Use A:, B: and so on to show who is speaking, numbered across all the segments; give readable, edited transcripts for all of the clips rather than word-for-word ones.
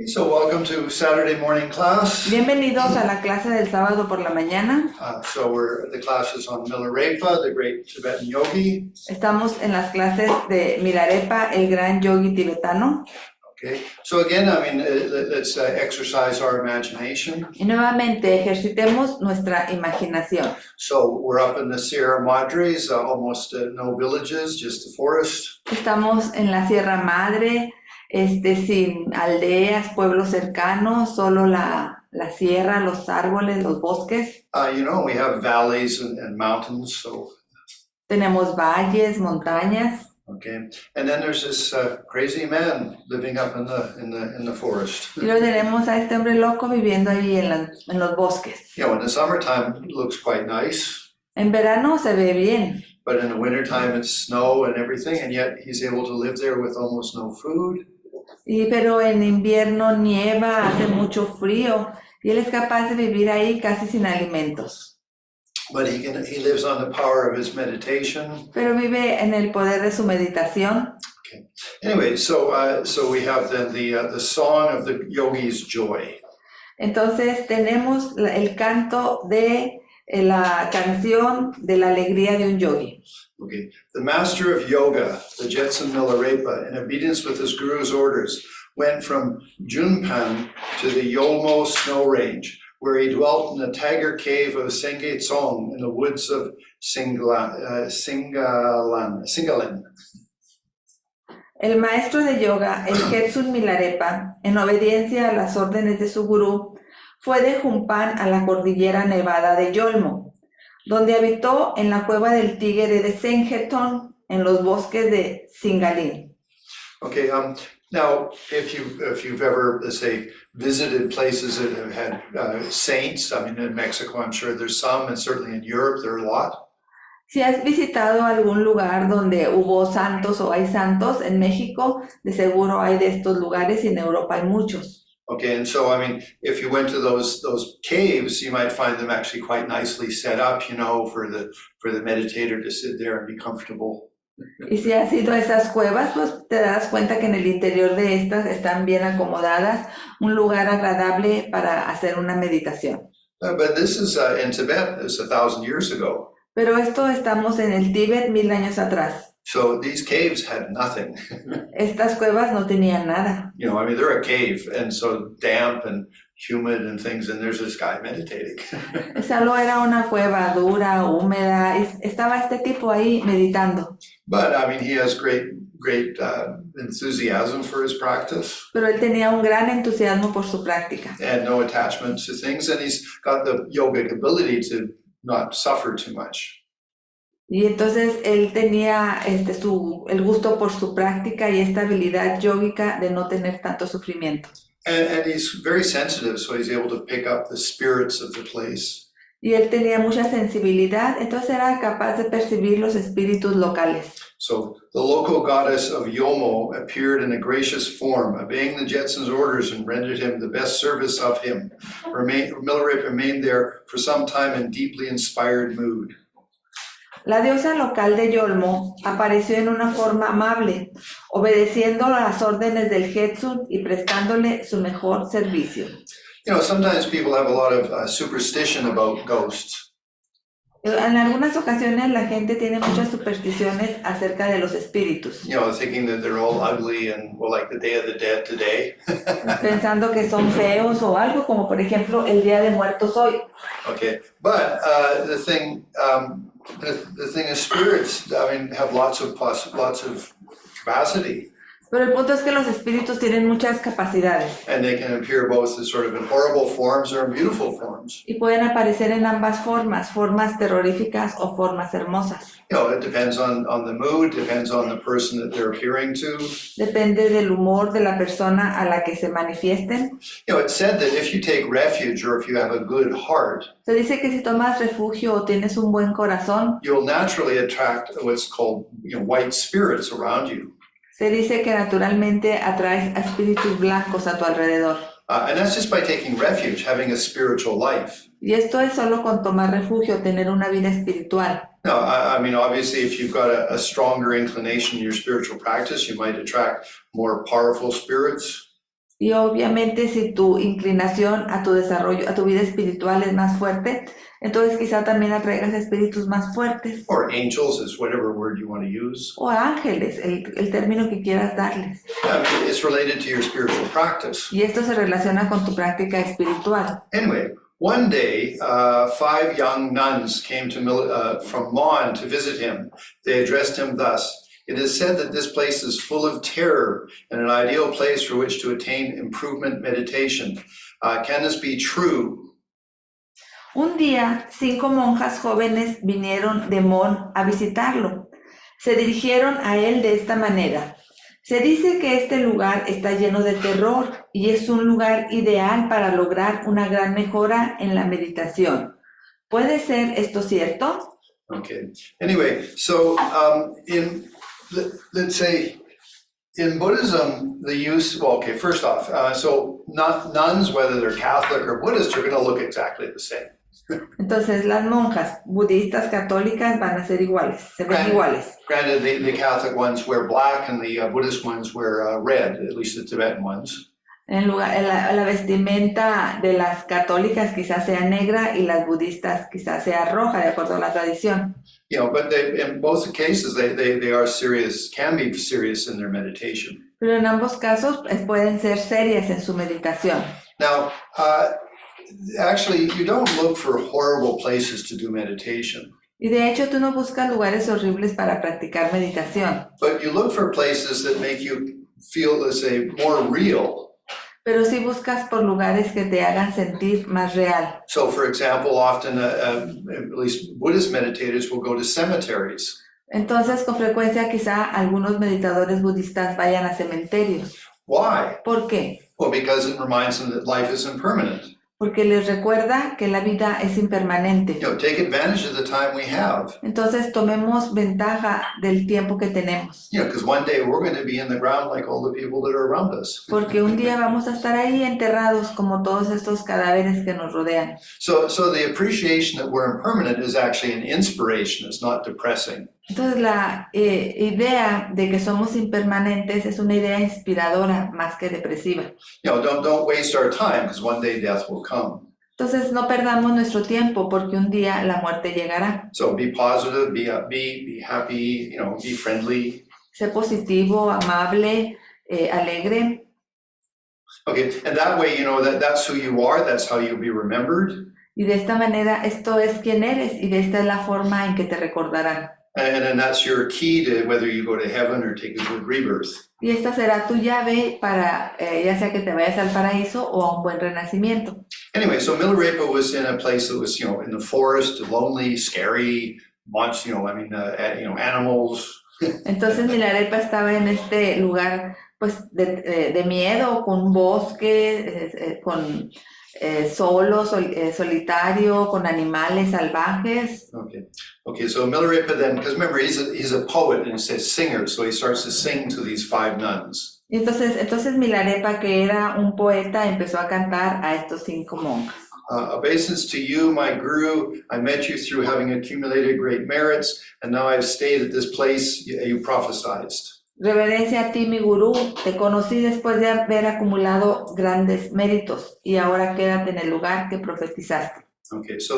A: So welcome to Saturday morning class.
B: Bienvenidos a la clase del sábado por la mañana.
A: The class is on Milarepa, the great Tibetan yogi.
B: Estamos en las clases de Milarepa, el gran yogi tibetano.
A: Okay, so again, let's exercise our imagination.
B: Y nuevamente ejercitemos nuestra imaginación.
A: So we're up in the Sierra Madres, almost no villages, just the forest.
B: Estamos en la Sierra Madre, sin aldeas, pueblos cercanos, solo la sierra, los árboles, los bosques.
A: We have valleys and mountains. So
B: tenemos valles, montañas.
A: Okay, and then there's this crazy man living up in the forest.
B: Y luego tenemos a este hombre loco viviendo ahí en los bosques.
A: In the summertime it looks quite nice.
B: En verano se ve bien.
A: But in the wintertime it's snow and everything, and yet he's able to live there with almost no food.
B: Pero en invierno nieva, hace mucho frío, y él es capaz de vivir ahí casi sin alimentos.
A: But he lives on the power of his meditation.
B: Pero vive en el poder de su meditación.
A: Okay. Anyway, so we have then the song of the yogi's joy.
B: Entonces tenemos el canto de la canción de la alegría de un yogi.
A: Okay. The master of yoga, the Jetsun Milarepa, in obedience with his guru's orders, went from Junpan to the Yolmo snow range, where he dwelt in the tiger cave of Senge Tsong in the woods of Singalan.
B: El maestro de yoga, el Jetsun Milarepa, en obediencia a las órdenes de su gurú, fue de Jumpan a la cordillera nevada de Yolmo, donde habitó en la cueva del tigre de Sengetón, en los bosques de Singalín.
A: Okay, now if you've ever, let's say, visited places that have had saints, in Mexico I'm sure there's some, and certainly in Europe there are a lot.
B: Si has visitado algún lugar donde hubo santos o hay santos, en México de seguro hay de estos lugares y en Europa hay muchos.
A: Okay, and so if you went to those caves, you might find them actually quite nicely set up, for the meditator to sit there and be comfortable.
B: Y si has ido a esas cuevas, pues te das cuenta que en el interior de estas están bien acomodadas, un lugar agradable para hacer una meditación.
A: But this is in Tibet, it's 1,000 years ago.
B: Pero esto estamos en el Tíbet 1000 años atrás.
A: So these caves had nothing.
B: Estas cuevas no tenían nada.
A: They're a cave, and so damp and humid and things, and there's this guy meditating.
B: Solo era una cueva dura, húmeda, y estaba este tipo ahí meditando.
A: But he has great enthusiasm for his practice.
B: Pero él tenía un gran entusiasmo por su práctica.
A: And no attachment to things, and he's got the yogic ability to not suffer too much.
B: Y entonces él tenía el gusto por su práctica y esta habilidad yógica de no tener tanto sufrimiento.
A: And he's very sensitive, so he's able to pick up the spirits of the place.
B: Y él tenía mucha sensibilidad, entonces era capaz de percibir los espíritus locales.
A: So the local goddess of Yomo appeared in a gracious form, obeying the Jetsun's orders and rendered him the best service of him. Milarepa remained there for some time in deeply inspired mood.
B: La diosa local de Yolmo apareció en una forma amable, obedeciendo las órdenes del Jetsun y prestándole su mejor servicio.
A: Sometimes people have a lot of superstition about ghosts.
B: En algunas ocasiones la gente tiene muchas supersticiones acerca de los espíritus.
A: Thinking that they're all ugly and like the Day of the Dead today.
B: Pensando que son feos o algo, como por ejemplo el Día de Muertos hoy.
A: Okay, but the thing is, spirits, have lots of capacity.
B: Pero el punto es que los espíritus tienen muchas capacidades.
A: And they can appear both as sort of in horrible forms or in beautiful forms.
B: Y pueden aparecer en ambas formas, formas terroríficas o formas hermosas.
A: It depends on the mood, depends on the person that they're appearing to.
B: Depende del humor de la persona a la que se manifiesten.
A: It's said that if you take refuge or if you have a good heart,
B: se dice que si tomas refugio o tienes un buen corazón,
A: you'll naturally attract what's called white spirits around you.
B: Se dice que naturalmente atraes a espíritus blancos a tu alrededor.
A: And that's just by taking refuge, having a spiritual life.
B: Y esto es solo con tomar refugio, tener una vida espiritual.
A: No, obviously, if you've got a stronger inclination in your spiritual practice, you might attract more powerful spirits.
B: Y obviamente si tu inclinación a tu desarrollo, a tu vida espiritual es más fuerte, entonces quizá también atraigas espíritus más fuertes
A: or angels is whatever word you want to use.
B: o ángeles, el término que quieras darles.
A: It's related to your spiritual practice.
B: Y esto se relaciona con tu práctica espiritual.
A: Anyway, one day, 5 young nuns came from Mon to visit him. They addressed him thus: "It is said that this place is full of terror and an ideal place for which to attain improvement meditation. Can this be true?"
B: Un día, 5 monjas jóvenes vinieron de Mon a visitarlo. Se dirigieron a él de esta manera: se dice que este lugar está lleno de terror y es un lugar ideal para lograr una gran mejora en la meditación. ¿Puede ser esto cierto?
A: Okay. Anyway, so let's say in Buddhism, the use, well, okay, first off, so nuns, whether they're Catholic or Buddhist, are going to look exactly the same.
B: Entonces las monjas budistas católicas van a ser iguales, se ven iguales.
A: Granted, the Catholic ones wear black and the Buddhist ones wear red, at least the Tibetan ones.
B: La vestimenta de las católicas quizás sea negra y las budistas quizás sea roja, de acuerdo a la tradición.
A: You know, but in both cases, they are serious, can be serious in their meditation.
B: Pero en ambos casos pueden ser serias en su meditación.
A: Now, actually, you don't look for horrible places to do meditation.
B: Y de hecho, tú no buscas lugares horribles para practicar meditación.
A: But you look for places that make you feel, let's say, more real.
B: Pero sí buscas por lugares que te hagan sentir más real.
A: So, for example, often, at least Buddhist meditators will go to cemeteries.
B: Entonces, con frecuencia, quizá algunos meditadores budistas vayan a cementerios.
A: Why?
B: ¿Por qué?
A: Well, because it reminds them that life is impermanent.
B: Porque les recuerda que la vida es impermanente.
A: You know, take advantage of the time we have.
B: Entonces tomemos ventaja del tiempo que tenemos.
A: You know, because one day we're going to be in the ground like all the people that are around us.
B: Porque un día vamos a estar ahí enterrados como todos estos cadáveres que nos rodean.
A: So the appreciation that we're impermanent is actually an inspiration. It's not depressing.
B: Entonces la idea de que somos impermanentes es una idea inspiradora más que depresiva.
A: You know, don't waste our time, because one day death will come.
B: Entonces no perdamos nuestro tiempo porque un día la muerte llegará.
A: So be positive, be upbeat, be happy, you know, be friendly.
B: Sé positivo, amable, alegre.
A: Okay, and that way, you know, that's who you are, that's how you'll be remembered.
B: Y de esta manera esto es quién eres y de esta es la forma en que te recordarán.
A: And then that's your key to whether you go to heaven or take a good rebirth.
B: Y esta será tu llave para ya sea que te vayas al paraíso o a un buen renacimiento.
A: Anyway, so Milarepa was in a place that was, you know, in the forest, lonely, scary, you know, I mean, you know, animals.
B: Entonces Milarepa estaba en este lugar, pues, de miedo, con bosque, con solo, solitario, con animales salvajes.
A: Okay, so Milarepa then, because remember, he's a poet and he's a singer, so he starts to sing to these 5 nuns.
B: Entonces Milarepa, que era un poeta, empezó a cantar a estos 5 monjas.
A: Obeisance to you, my guru. I met you through having accumulated great merits, and now I've stayed at this place you prophesied.
B: Reverencia a ti, mi gurú. Te conocí después de haber acumulado grandes méritos y ahora quédate en el lugar que profetizaste.
A: Okay, so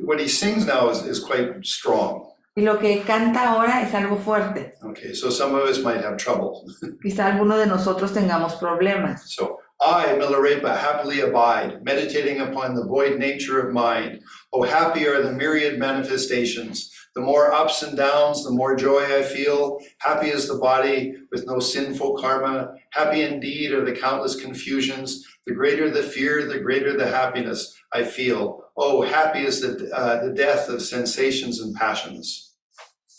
A: what he sings now is quite strong.
B: Y lo que canta ahora es algo fuerte.
A: Okay, so some of us might have trouble.
B: Quizá alguno de nosotros tengamos problemas.
A: So, I, Milarepa, happily abide, meditating upon the void nature of mind. Oh, happy are the myriad manifestations. The more ups and downs, the more joy I feel. Happy is the body with no sinful karma. Happy indeed are the countless confusions. The greater the fear, the greater the happiness I feel. Oh, happy is the death of sensations and passions.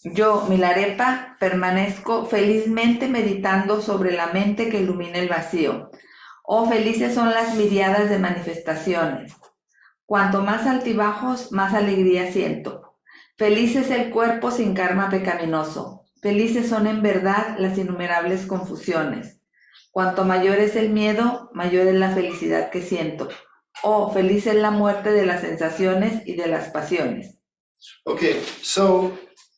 B: Yo, Milarepa, permanezco felizmente meditando sobre la mente que ilumina el vacío. Oh, felices son las miriadas de manifestaciones. Cuanto más altibajos, más alegría siento. Feliz es el cuerpo sin karma pecaminoso. Felices son en verdad las innumerables confusiones. Cuanto mayor es el miedo, mayor es la felicidad que siento. Oh, feliz es la muerte de las sensaciones y de las pasiones.
A: Okay, so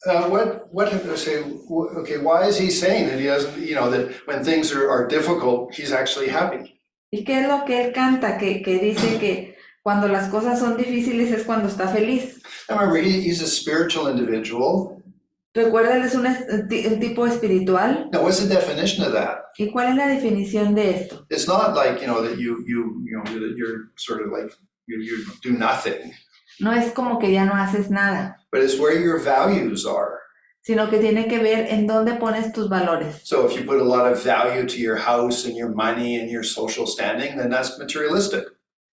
A: what did I say? Okay, why is he saying that he doesn't, you know, that when things are difficult, he's actually happy?
B: ¿Y qué es lo que él canta? Que dice que cuando las cosas son difíciles es cuando está feliz.
A: Now remember, he's a spiritual individual.
B: Recuerda, él es un tipo espiritual.
A: Now, what's the definition of that?
B: ¿Y cuál es la definición de esto?
A: It's not like, that that you're sort of like, you do nothing,
B: No es como que ya no haces nada,
A: but it's where your values are.
B: sino que tiene que ver en dónde pones tus valores.
A: So if you put a lot of value to your house and your money and your social standing, then that's materialistic.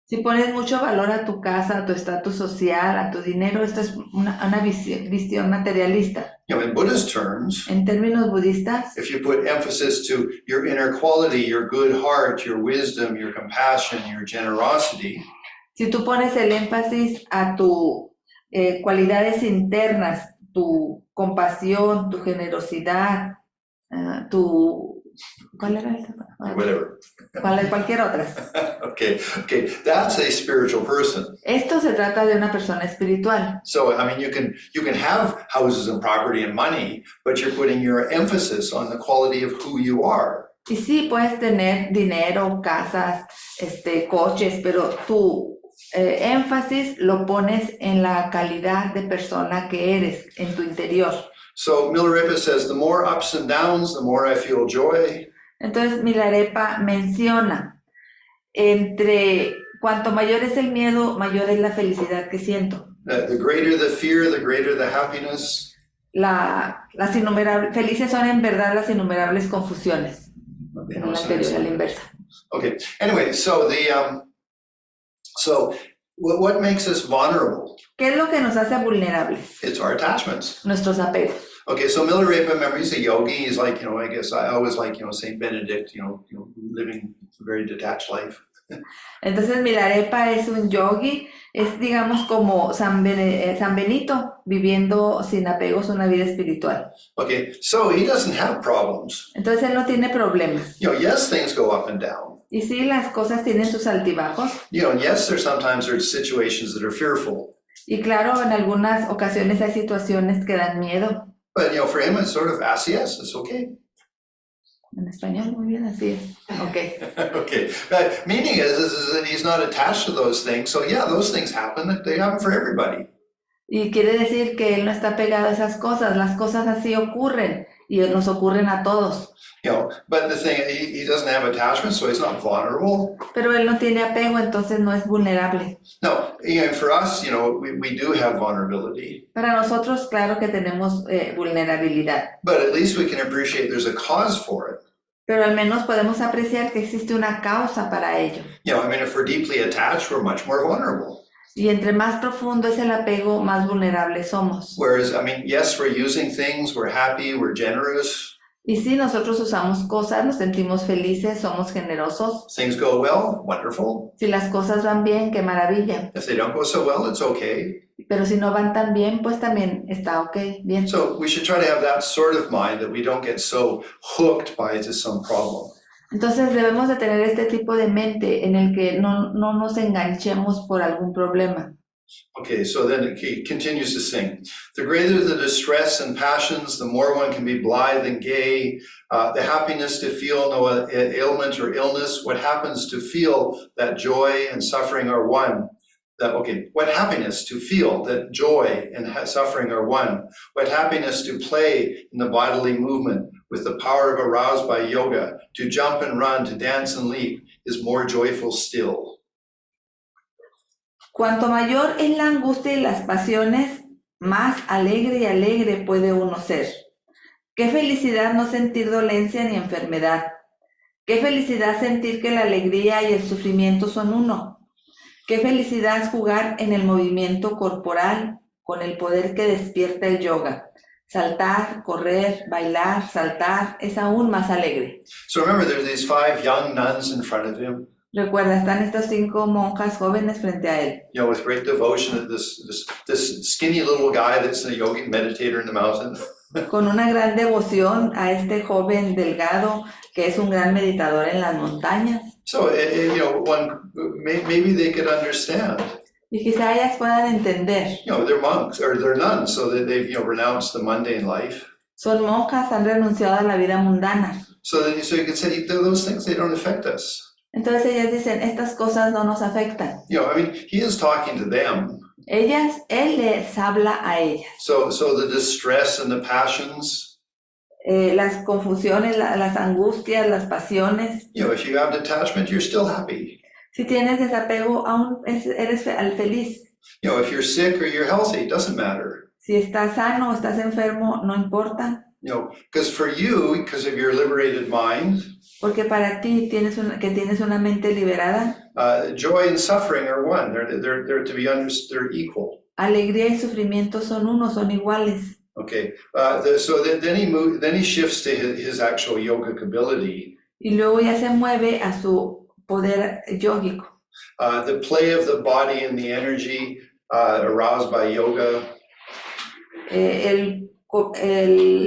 B: Si pones mucho valor a tu casa, a tu estatus social, a tu dinero, esto es una visión materialista.
A: In Buddhist terms,
B: En términos budistas,
A: if you put emphasis to your inner quality, your good heart, your wisdom, your compassion, your generosity,
B: si tú pones el énfasis a tus cualidades internas, tu compasión, tu generosidad, ¿cuál era esa?
A: whatever.
B: Cualquier otra.
A: Okay, that's a spiritual person.
B: Esto se trata de una persona espiritual.
A: So, you can have houses and property and money, but you're putting your emphasis on the quality of who you are.
B: Y sí, puedes tener dinero, casas, coches, pero tu énfasis lo pones en la calidad de persona que eres, en tu interior.
A: So Milarepa says, the more ups and downs, the more I feel joy.
B: Entonces Milarepa menciona, entre cuanto mayor es el miedo, mayor es la felicidad que siento.
A: The greater the fear, the greater the happiness.
B: Las innumerables, felices son en verdad las innumerables confusiones.
A: Okay,
B: En la anterior, a la inversa.
A: Okay. Anyway, so what makes us vulnerable?
B: ¿Qué es lo que nos hace vulnerables?
A: It's our attachments.
B: Nuestros apegos.
A: Okay, so Milarepa, remember, he's a yogi. He's like, I guess I always like, Saint Benedict, living a very detached life.
B: Entonces Milarepa es un yogi, es digamos como San Benito, viviendo sin apegos una vida espiritual.
A: Okay, so he doesn't have problems.
B: Entonces él no tiene problemas.
A: Yes, things go up and down.
B: Y sí, las cosas tienen sus altibajos.
A: And yes, sometimes there's situations that are fearful.
B: Y claro, en algunas ocasiones hay situaciones que dan miedo.
A: But, for him, it's sort of así es, it's okay.
B: En español, muy bien, así es. Okay.
A: Okay, but meaning is that he's not attached to those things. So yeah, those things happen. They happen for everybody.
B: Y quiere decir que él no está pegado a esas cosas. Las cosas así ocurren y nos ocurren a todos.
A: But the thing, he doesn't have attachment, so he's not vulnerable.
B: Pero él no tiene apego, entonces no es vulnerable.
A: No, for us, we do have vulnerability.
B: Para nosotros, claro que tenemos vulnerabilidad.
A: But at least we can appreciate there's a cause for it.
B: Pero al menos podemos apreciar que existe una causa para ello.
A: If we're deeply attached, we're much more vulnerable.
B: Y entre más profundo es el apego, más vulnerables somos.
A: Whereas, yes, we're using things, we're happy, we're generous.
B: Y si nosotros usamos cosas, nos sentimos felices, somos generosos.
A: Things go well, wonderful.
B: Si las cosas van bien, qué maravilla.
A: If they don't go so well, it's okay.
B: Pero si no van tan bien, pues también está bien.
A: So we should try to have that sort of mind that we don't get so hooked by it to some problem.
B: Entonces debemos de tener este tipo de mente en el que no nos enganchemos por algún problema.
A: Okay, so then he continues to sing. The greater the distress and passions, the more one can be blithe and gay. The happiness to feel no ailment or illness. What happens to feel that joy and suffering are one? What happiness to feel that joy and suffering are one? What happiness to play in the bodily movement with the power of aroused by yoga, to jump and run, to dance and leap, is more joyful still.
B: Cuanto mayor es la angustia y las pasiones, más alegre y alegre puede uno ser. Qué felicidad no sentir dolencia ni enfermedad. Qué felicidad sentir que la alegría y el sufrimiento son uno. Qué felicidad es jugar en el movimiento corporal con el poder que despierta el yoga. Saltar, correr, bailar, saltar es aún más alegre.
A: So remember, there's these 5 young nuns in front of him.
B: Recuerda, están estas 5 monjas jóvenes frente a él.
A: With great devotion, this skinny little guy that's a yogi meditator in the mountain.
B: Con una gran devoción a este joven delgado que es un gran meditador en las montañas.
A: So, maybe they could understand.
B: Y quizá ellas puedan entender.
A: They're monks or they're nuns, so that they've renounced the mundane life.
B: Son monjas, han renunciado a la vida mundana.
A: So you could say those things, they don't affect us.
B: Entonces ellas dicen, estas cosas no nos afectan.
A: You know, I mean, he is talking to them.
B: Él les habla a ellas.
A: So the distress and the passions,
B: Las confusiones, las angustias, las pasiones.
A: you know, if you have detachment, you're still happy.
B: Si tienes desapego, aún eres feliz.
A: You know, if you're sick or you're healthy, it doesn't matter.
B: Si estás sano o estás enfermo, no importa.
A: You know, because for you, because of your liberated mind,
B: Porque para ti tienes una mente liberada,
A: joy and suffering are one. They're to be understood. They're equal.
B: alegría y sufrimiento son uno, son iguales.
A: Okay. Then he shifts to his actual yogic ability.
B: Y luego ya se mueve a su poder yógico.
A: The play of the body and the energy aroused by yoga.
B: El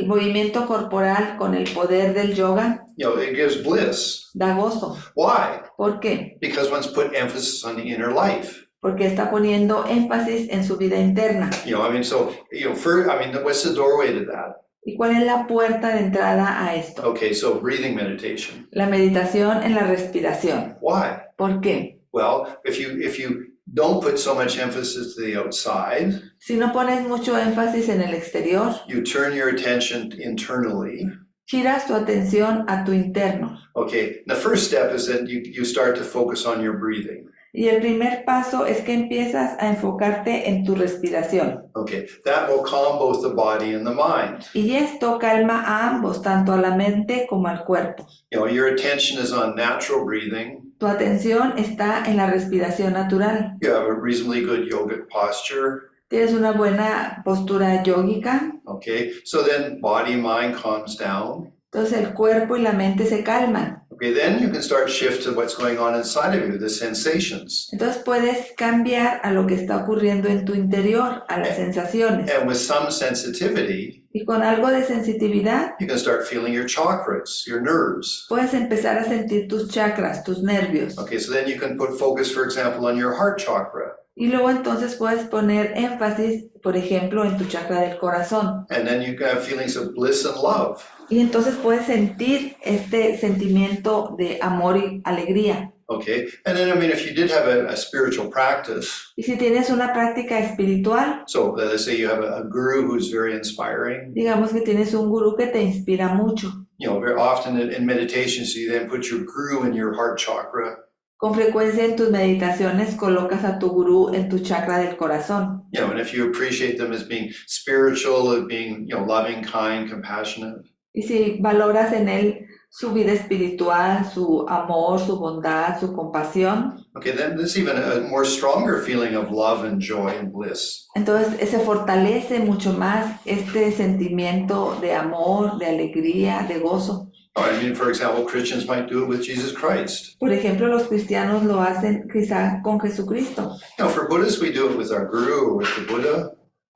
B: movimiento corporal con el poder del yoga,
A: You know, it gives bliss.
B: da gozo.
A: Why?
B: ¿Por qué?
A: Because one's put emphasis on the inner life.
B: Porque está poniendo énfasis en su vida interna.
A: You know, I mean, so, you know, what's the doorway to that?
B: ¿Y cuál es la puerta de entrada a esto?
A: Okay, so breathing meditation.
B: La meditación en la respiración.
A: Why?
B: ¿Por qué?
A: Well, if you don't put so much emphasis to the outside,
B: Si no pones mucho énfasis en el exterior,
A: you turn your attention internally.
B: giras tu atención a tu interno.
A: Okay, the first step is that you start to focus on your breathing.
B: Y el primer paso es que empiezas a enfocarte en tu respiración.
A: Okay, that will calm both the body and the mind.
B: Y esto calma a ambos, tanto a la mente como al cuerpo.
A: You know, your attention is on natural breathing.
B: Tu atención está en la respiración natural.
A: You have a reasonably good yogic posture.
B: Tienes una buena postura yógica.
A: Okay, so then body, mind calms down.
B: Entonces el cuerpo y la mente se calman.
A: Okay, then you can start shift to what's going on inside of you, the sensations.
B: Entonces puedes cambiar a lo que está ocurriendo en tu interior, a las sensaciones.
A: And with some sensitivity,
B: Y con algo de sensitividad,
A: you can start feeling your chakras, your nerves.
B: puedes empezar a sentir tus chakras, tus nervios.
A: Okay, so then you can put focus, for example, on your heart chakra.
B: Y luego entonces puedes poner énfasis, por ejemplo, en tu chakra del corazón.
A: And then you can have feelings of bliss and love.
B: Y entonces puedes sentir este sentimiento de amor y alegría.
A: Okay, and then, I mean, if you did have a spiritual practice,
B: Y si tienes una práctica espiritual,
A: so let's say you have a guru who's very inspiring,
B: digamos que tienes un gurú que te inspira mucho.
A: you know, very often in meditations, you then put your guru in your heart chakra.
B: Con frecuencia en tus meditaciones colocas a tu gurú en tu chakra del corazón.
A: You know, and if you appreciate them as being spiritual, as being, you know, loving, kind, compassionate.
B: Y si valoras en él su vida espiritual, su amor, su bondad, su compasión,
A: Okay, then there's even a more stronger feeling of love and joy and bliss.
B: entonces se fortalece mucho más este sentimiento de amor, de alegría, de gozo.
A: I mean, for example, Christians might do it with Jesus Christ.
B: Por ejemplo, los cristianos lo hacen quizá con Jesucristo.
A: You know, for Buddhists, we do it with our guru or with the Buddha.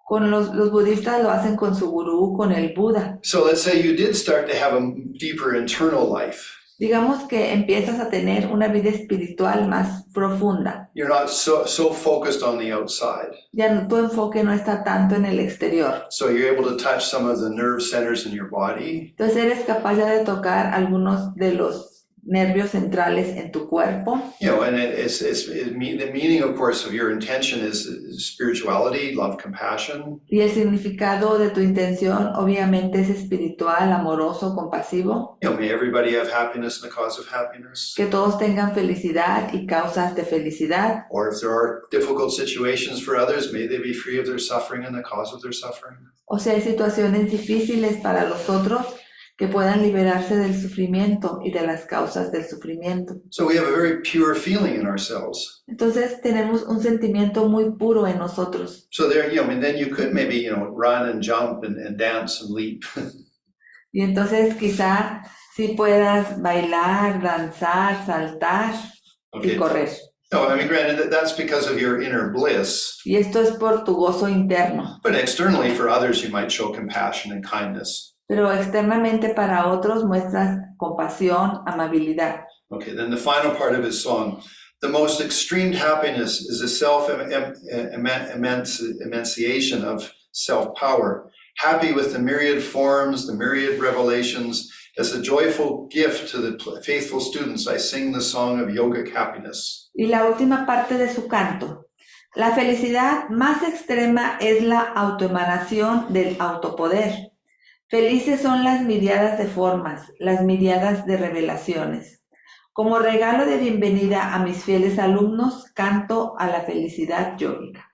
B: Con los budistas lo hacen con su gurú, con el Buda.
A: So let's say you did start to have a deeper internal life.
B: Digamos que empiezas a tener una vida espiritual más profunda.
A: You're not so focused on the outside.
B: Ya tu enfoque no está tanto en el exterior.
A: So you're able to touch some of the nerve centers in your body.
B: Entonces eres capaz ya de tocar algunos de los nervios centrales en tu cuerpo.
A: You know, and the meaning, of course, of your intention is spirituality, love, compassion.
B: Y el significado de tu intención obviamente es espiritual, amoroso, compasivo.
A: You know, may everybody have happiness and the cause of happiness.
B: Que todos tengan felicidad y causas de felicidad.
A: Or if there are difficult situations for others, may they be free of their suffering and the cause of their suffering.
B: O sea, hay situaciones difíciles para los otros, que puedan liberarse del sufrimiento y de las causas del sufrimiento.
A: So we have a very pure feeling in ourselves.
B: Entonces tenemos un sentimiento muy puro en nosotros.
A: So there, you know, and then you could maybe, you know, run and jump and dance and leap.
B: Y entonces quizá sí puedas bailar, danzar, saltar y correr.
A: No, I mean, granted, that's because of your inner bliss.
B: Y esto es por tu gozo interno.
A: But externally, for others, you might show compassion and kindness.
B: Pero externamente para otros muestras compasión, amabilidad.
A: Okay, then the final part of his song. The most extreme happiness is a self-emanciation of self-power. Happy with the myriad forms, the myriad revelations, As a joyful gift to the faithful students, I sing the song of yogic happiness.
B: Y la última parte de su canto. La felicidad más extrema es la autoemanación del autopoder. Felices son las miriadas de formas, las miriadas de revelaciones. Como regalo de bienvenida a mis fieles alumnos, canto a la felicidad yógica.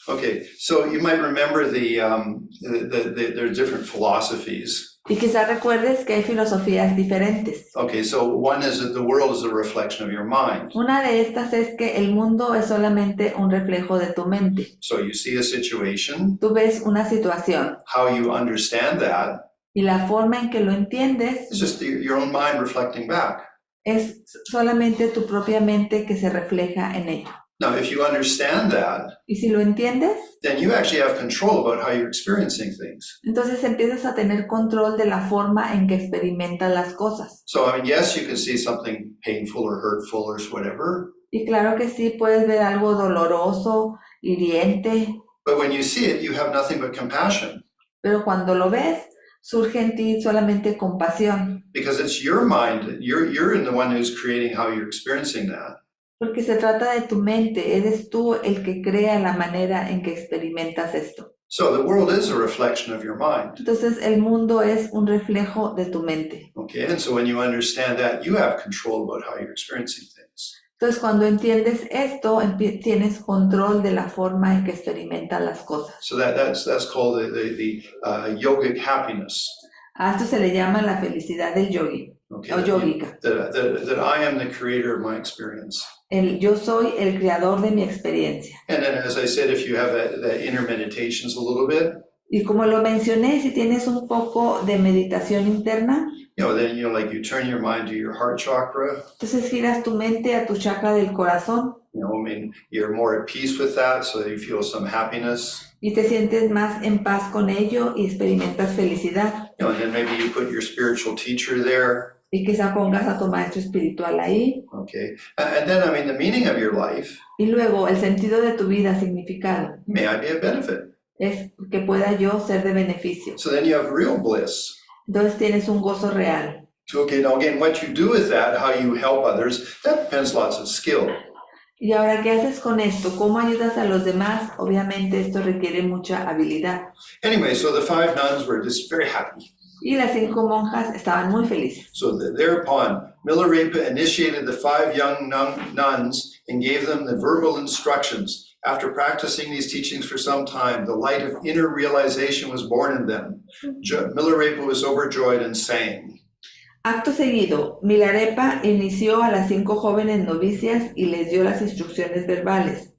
A: Okay, so you might remember there are different philosophies.
B: Y quizás recuerdes que hay filosofías diferentes.
A: Okay, so one is that the world is a reflection of your mind.
B: Una de estas es que el mundo es solamente un reflejo de tu mente.
A: So you see a situation,
B: Tú ves una situación
A: how you understand that,
B: y la forma en que lo entiendes
A: it's just your own mind reflecting back.
B: es solamente tu propia mente que se refleja en ello.
A: Now, if you understand that,
B: Y si lo entiendes,
A: then you actually have control about how you're experiencing things.
B: entonces empiezas a tener control de la forma en que experimentas las cosas.
A: So, I mean, yes, you can see something painful or hurtful or whatever,
B: Y claro que sí, puedes ver algo doloroso, hiriente,
A: but when you see it, you have nothing but compassion
B: pero cuando lo ves, surge en ti solamente compasión,
A: because it's your mind. You're the one who's creating how you're experiencing that.
B: porque se trata de tu mente, eres tú el que crea la manera en que experimentas esto.
A: So the world is a reflection of your mind.
B: Entonces el mundo es un reflejo de tu mente.
A: Okay, and so when you understand that, you have control about how you're experiencing things.
B: Entonces cuando entiendes esto, tienes control de la forma en que experimentas las cosas.
A: So that's called the yogic happiness.
B: A esto se le llama la felicidad del yogi,
A: Okay,
B: o yógica.
A: that I am the creator of my experience.
B: Yo soy el creador de mi experiencia.
A: And then, as I said, if you have that inner meditations a little bit,
B: Y como lo mencioné, si tienes un poco de meditación interna,
A: then like you turn your mind to your heart chakra.
B: entonces giras tu mente a tu chakra del corazón
A: I mean, you're more at peace with that, so you feel some happiness.
B: y te sientes más en paz con ello y experimentas felicidad.
A: And then maybe you put your spiritual teacher there.
B: Y quizá pongas a tu maestro espiritual ahí.
A: Okay, and then I mean, the meaning of your life,
B: Y luego el sentido de tu vida, significado,
A: may I be a benefit.
B: es que pueda yo ser de beneficio.
A: So then you have real bliss.
B: Entonces tienes un gozo real.
A: So, okay, now again, what you do with that, how you help others, that depends lots of skill.
B: Y ahora, ¿qué haces con esto? ¿Cómo ayudas a los demás? Obviamente esto requiere mucha habilidad.
A: Anyway, so the 5 nuns were just very happy.
B: Y las 5 monjas estaban muy felices.
A: So thereupon, Milarepa initiated the 5 young nuns and gave them the verbal instructions. After practicing these teachings for some time, the light of inner realization was born in them. Milarepa was overjoyed and sang.
B: Acto seguido, Milarepa inició a las 5 jóvenes novicias y les dio las instrucciones verbales.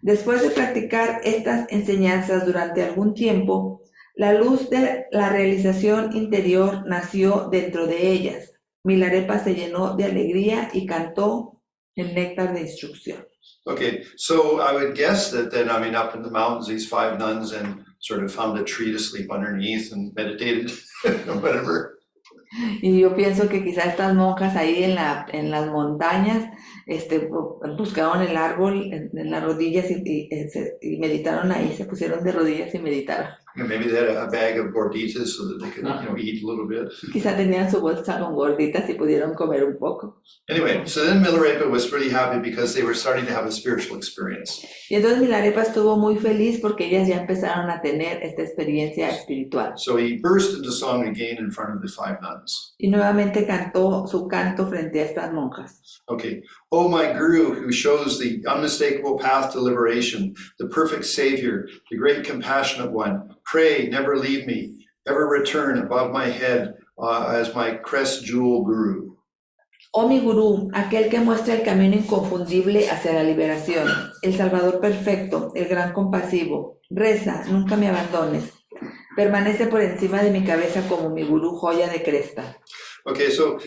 B: Después de practicar estas enseñanzas durante algún tiempo, la luz de la realización interior nació dentro de ellas. Milarepa se llenó de alegría y cantó el néctar de instrucción.
A: Okay, so I would guess that then, I mean, up in the mountains, these 5 nuns and sort of found a tree to sleep underneath and meditated, or whatever.
B: Y yo pienso que quizá estas monjas ahí en las montañas buscaron el árbol en las rodillas y meditaron ahí, se pusieron de rodillas y meditaron.
A: Maybe they had a bag of gorditas so that they could, eat a little bit.
B: Quizá tenían su bolsa con gorditas y pudieron comer un poco.
A: Anyway, so then Milarepa was pretty happy because they were starting to have a spiritual experience.
B: Y entonces Milarepa estuvo muy feliz porque ellas ya empezaron a tener esta experiencia espiritual.
A: So he burst into song again in front of the 5 nuns.
B: Y nuevamente cantó su canto frente a estas monjas.
A: Okay. Oh, my Guru, who shows the unmistakable path to liberation, the perfect Savior, the great compassionate one, pray, never leave me, ever return above my head as my crest jewel Guru.
B: Oh mi gurú, aquel que muestra el camino inconfundible hacia la liberación, el Salvador perfecto, el gran compasivo, reza, nunca me abandones, permanece por encima de mi cabeza como mi gurú joya de cresta.
A: Okay, so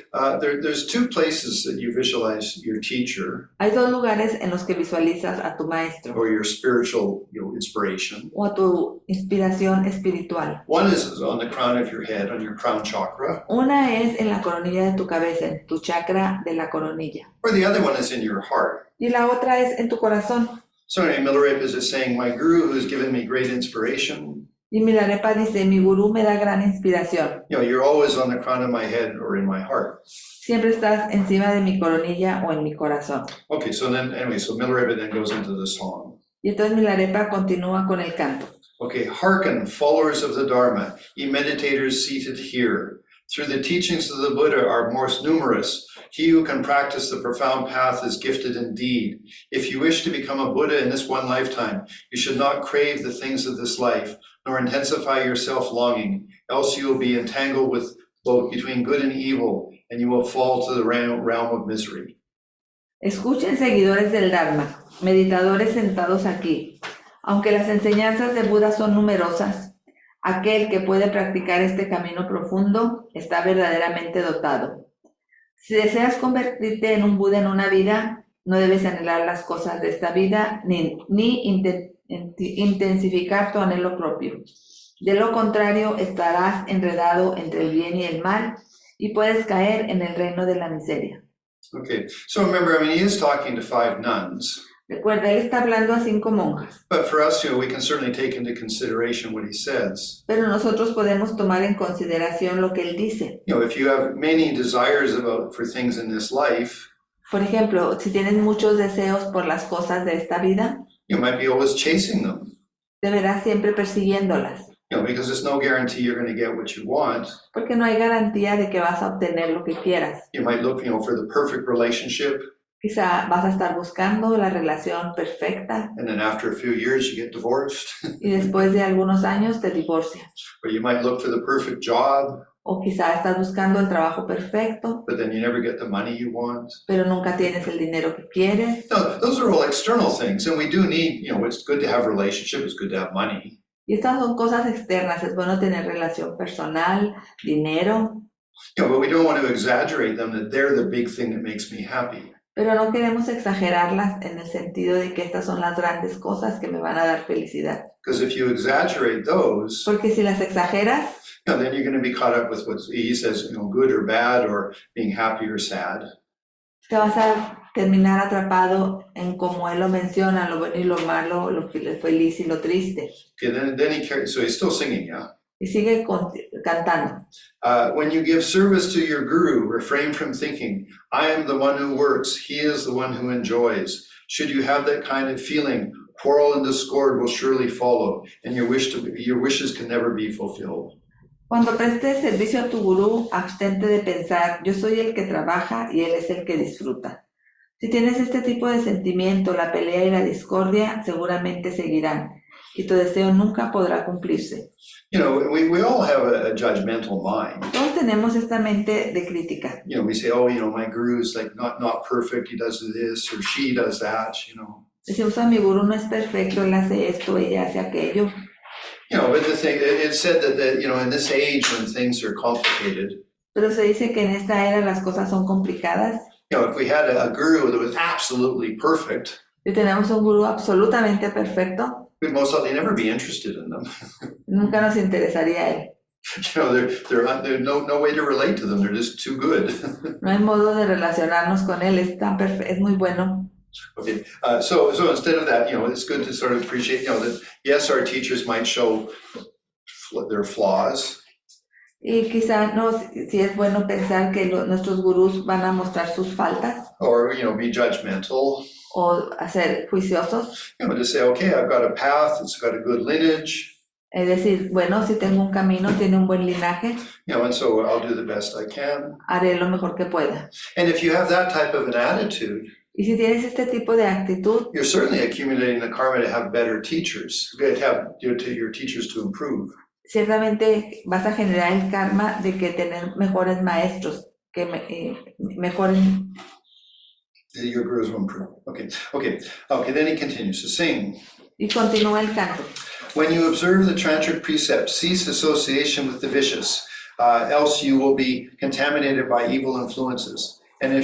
A: there's 2 places that you visualize your teacher.
B: Hay 2 lugares en los que visualizas a tu maestro
A: Or your spiritual inspiration.
B: o a tu inspiración espiritual.
A: One is on the crown of your head, on your crown chakra.
B: Una es en la coronilla de tu cabeza, en tu chakra de la coronilla.
A: Or the other one is in your heart.
B: Y la otra es en tu corazón.
A: So anyway, Milarepa is just saying, my Guru who has given me great inspiration.
B: Y Milarepa dice, mi gurú me da gran inspiración.
A: You're always on the crown of my head or in my heart.
B: Siempre estás encima de mi coronilla o en mi corazón.
A: Okay, so Milarepa then goes into the song.
B: Y entonces Milarepa continúa con el canto.
A: Okay, hearken, followers of the Dharma, ye meditators seated here. Through the teachings of the Buddha are most numerous. He who can practice the profound path is gifted indeed. If you wish to become a Buddha in this one lifetime, you should not crave the things of this life, nor intensify your self-longing, else you will be entangled with both between good and evil, and you will fall to the realm of misery.
B: Escuchen, seguidores del Dharma, meditadores sentados aquí. Aunque las enseñanzas de Buda son numerosas, aquel que puede practicar este camino profundo está verdaderamente dotado. Si deseas convertirte en un Buda en una vida, no debes anhelar las cosas de esta vida ni intensificar tu anhelo propio. De lo contrario, estarás enredado entre el bien y el mal y puedes caer en el reino de la miseria.
A: Okay, so remember, he is talking to 5 nuns.
B: Recuerda, él está hablando a 5 monjas.
A: But for us, we can certainly take into consideration what he says.
B: Pero nosotros podemos tomar en consideración lo que él dice.
A: If you have many desires for things in this life,
B: Por ejemplo, si tienes muchos deseos por las cosas de esta vida,
A: you might be always chasing them.
B: Deberás siempre persiguiéndolas.
A: Because there's no guarantee you're going to get what you want.
B: Porque no hay garantía de que vas a obtener lo que quieras.
A: You might look, for the perfect relationship.
B: Quizá vas a estar buscando la relación perfecta.
A: And then after a few years, you get divorced.
B: Y después de algunos años te divorcias.
A: Or you might look for the perfect job.
B: O quizá estás buscando el trabajo perfecto.
A: But then you never get the money you want.
B: Pero nunca tienes el dinero que quieres.
A: No, those are all external things. And we do need, it's good to have a relationship. It's good to have money.
B: Y estas son cosas externas. Es bueno tener relación personal, dinero.
A: But we don't want to exaggerate them that they're the big thing that makes me happy.
B: Pero no queremos exagerarlas en el sentido de que estas son las grandes cosas que me van a dar felicidad.
A: Because if you exaggerate those,
B: Porque si las exageras,
A: then you're going to be caught up with what he says, good or bad, or being happy or sad.
B: te vas a terminar atrapado en como él lo menciona, lo bueno y lo malo, lo feliz y lo triste.
A: Okay, then he carries, so he's still singing, yeah?
B: Y sigue cantando.
A: When you give service to your guru, refrain from thinking, I am the one who works, he is the one who enjoys. Should you have that kind of feeling, quarrel and discord will surely follow, and your wishes can never be fulfilled.
B: Cuando prestes servicio a tu gurú, abstente de pensar, yo soy el que trabaja y él es el que disfruta. Si tienes este tipo de sentimiento, la pelea y la discordia seguramente seguirán, y tu deseo nunca podrá cumplirse.
A: We all have a judgmental mind.
B: Todos tenemos esta mente de crítica.
A: We say, my guru's like not perfect, he does this or she does that,
B: Decimos, mi gurú no es perfecto, él hace esto, ella hace aquello.
A: But the thing, it's said that in this age when things are complicated,
B: Pero se dice que en esta era las cosas son complicadas.
A: if we had a guru that was absolutely perfect,
B: Si tenemos un gurú absolutamente perfecto,
A: we'd most likely never be interested in them.
B: nunca nos interesaría él.
A: There's no way to relate to them. They're just too good.
B: No hay modo de relacionarnos con él, es muy bueno.
A: Okay, so instead of that, it's good to sort of appreciate, that yes, our teachers might show their flaws.
B: Y quizá no, si es bueno pensar que nuestros gurús van a mostrar sus faltas
A: Or, be judgmental.
B: o ser juiciosos.
A: To say, okay, I've got a path, it's got a good lineage.
B: Es decir, bueno, si tengo un camino, tiene un buen linaje,
A: And so I'll do the best I can.
B: haré lo mejor que pueda.
A: And if you have that type of an attitude,
B: Y si tienes este tipo de actitud,
A: you're certainly accumulating the karma to have better teachers, to have your teachers to improve.
B: ciertamente vas a generar el karma de que tener mejores maestros, que mejoren.
A: Your gurus will improve. Okay, then he continues to sing.
B: Y continúa el canto.
A: When you observe the tantric precepts, cease association with the vicious, else you will be contaminated by evil influences. And